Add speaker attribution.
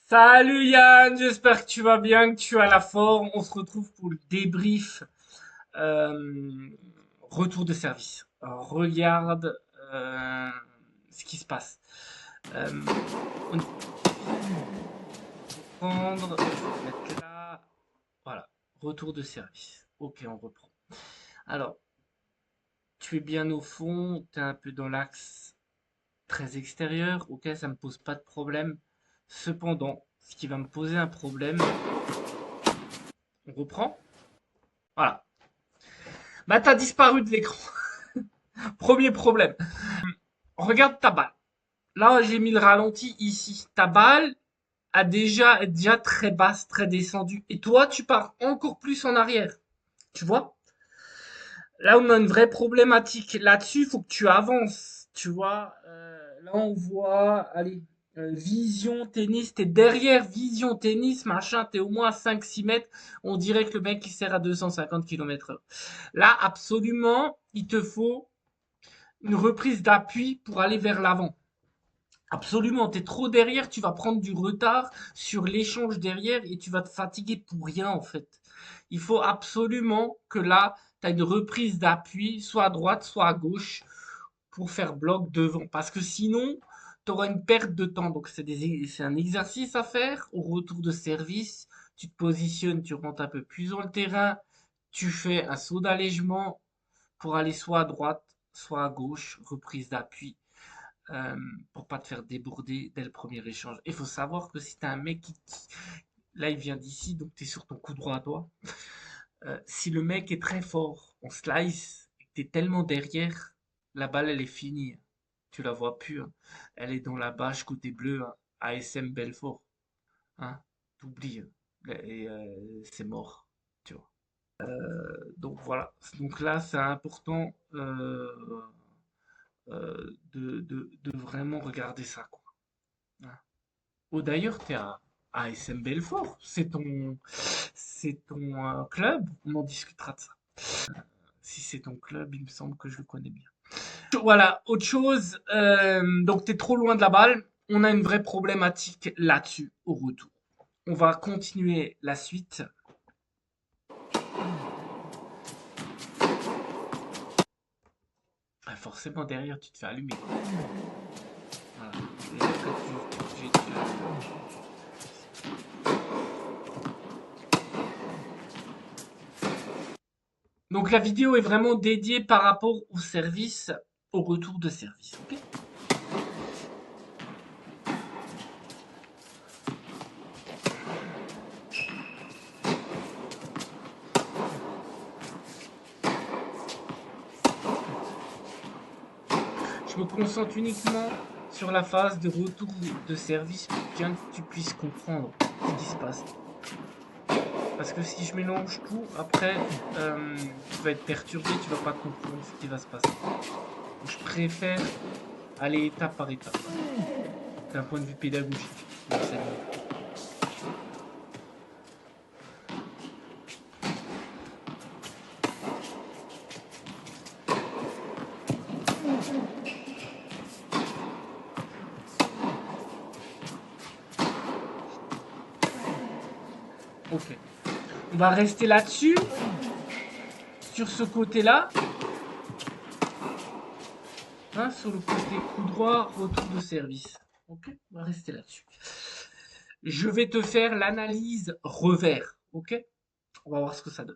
Speaker 1: Salut Yann, j'espère que tu vas bien, que tu as la forme. On se retrouve pour le débrief euh, retour de service. Alors, regarde ce qui se passe. On reprendre, je vais te mettre là. Voilà, retour de service. Ok, on reprend. Alors, tu es bien au fond, tu es un peu dans l'axe très extérieur. Ok, ça me pose pas de problème. Cependant, ce qui va me poser un problème, on reprend. Voilà. Bah, t'as disparu de l'écran. Premier problème. Regarde ta balle. Là, j'ai mis le ralenti ici. Ta balle est déjà très basse, très descendue. Et toi, tu pars encore plus en arrière. Tu vois? Là, on a une vraie problématique. Là-dessus, il faut que tu avances. Tu vois? Là, on voit, allez, vision tennis. T'es derrière vision tennis, machin. T'es au moins à 5-6 mètres. On dirait que le mec, il sert à 250 km/h. Là, absolument, il te faut une reprise d'appui pour aller vers l'avant. Absolument, tu es trop derrière, tu vas prendre du retard sur l'échange derrière et tu vas te fatiguer pour rien en fait. Il faut absolument que là, tu as une reprise d'appui, soit à droite, soit à gauche, pour faire bloc devant. Parce que sinon, tu auras une perte de temps. Donc c'est un exercice à faire au retour de service. Tu te positionnes, tu rentres un peu plus dans le terrain, tu fais un saut d'allègement pour aller soit à droite, soit à gauche, reprise d'appui, euh, pour pas te faire déborder dès le premier échange. Il faut savoir que si t'as un mec là il vient d'ici, donc t'es sur ton coup droit à toi. Si le mec est très fort en slice, et que t'es tellement derrière, la balle elle est finie. Tu la vois plus, hein. Elle est dans la bâche côté bleu, hein. ASM Belfort. Hein. T'oublies, hein. Et c'est mort. Tu vois. Donc voilà. Donc là, c'est important de vraiment regarder ça, quoi. Hein. Oh, d'ailleurs, t'es à SM Belfort. C'est ton club. On en discutera de ça. Si c'est ton club, il me semble que je le connais bien. Voilà, autre chose. Donc, t'es trop loin de la balle. On a une vraie problématique là-dessus au retour. On va continuer la suite. Ah, forcément, derrière, tu te fais allumer, quoi. Voilà. Et après, tu es obligé de Donc la vidéo est vraiment dédiée par rapport au service, au retour de service. Ok. Je me concentre uniquement sur la phase de retour de service pour bien que tu puisses comprendre ce qui se passe. Parce que si je mélange tout, après, tu vas être perturbé, tu vas pas comprendre ce qui va se passer. Donc, je préfère aller étape par étape, d'un point de vue pédagogique. Donc, c'est mieux. Ok. On va rester là-dessus, sur ce côté-là, hein, sur le côté coup droit, retour de service. Ok, on va rester là-dessus. Je vais te faire l'analyse revers. Ok, on va voir ce que ça donne.